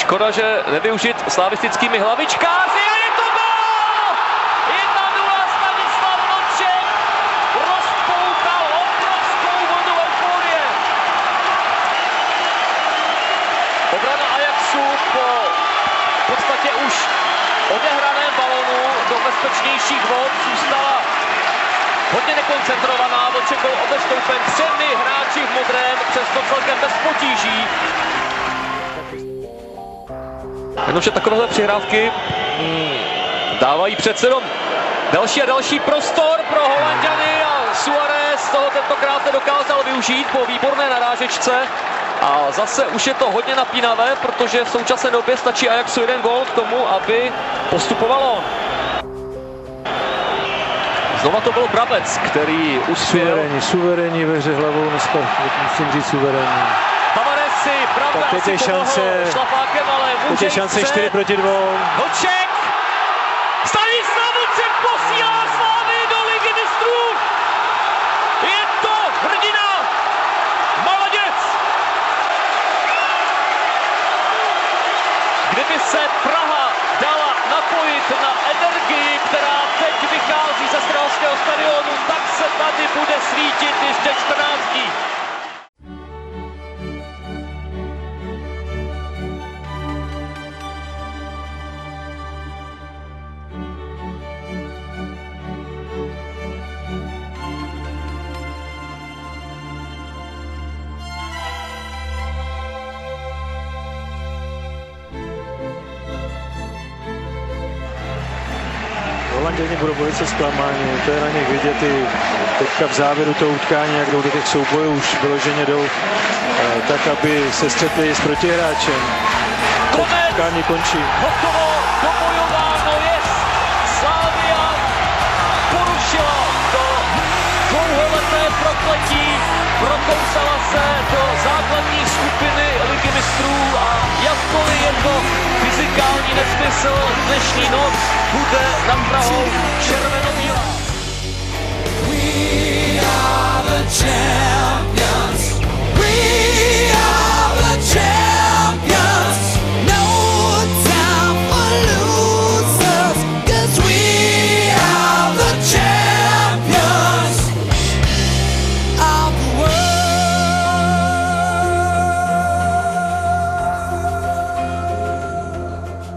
Škoda, že nevyužit slavistickými hlavičkáři a je to gól! 1-0 Stanislav Noček rozpoukal obrovskou vlnu euforie. Obrana Ajaxu po v podstatě už odehraném balonu do bezpečnějších vod zůstala hodně nekoncentrovaná. Vlček byl obestoupen 3 hráči v modrém, přesto celkem bez potíží. Jenomže takovéhle přihrávky dávají přece jenom další a další prostor pro Holanďany a Suárez toho tentokrát nedokázal využít po výborné narážečce. A zase už je to hodně napínavé, protože v současné době stačí Ajaxu 1 gól k tomu, aby postupoval on. Znova to byl Brabec, který uspěl. Suverénní ve hře hlavou, dneska musím říct suverénní. Tavares si pravda asi pomohl šlapákem, ale může jít šance 4 proti 2. Vlček! Stanislav Vlček posílá Slávy do Ligy mistrů! Je to hrdina! Maladěc! Kdyby se Praha dala napojit na energii, která teď vychází ze Strážského stadionu, tak se tady bude svítit ještě 14 dní. Holanděni budou velice zklamáni, to je na nich vidět i teďka v závěru toho utkání, jak jdou do těch soubojů, už vyloženě jdou tak, aby se střetli s protihráčem. Utkání končí. Hotovo, dobojováno je. Slavia porušila to dlouholeté prokletí, prokousala se do základní skupiny Ligy mistrů a jakkoliv je to fyzikální nesmysl, dnešní noc bude nad Prahou červeno-bílá.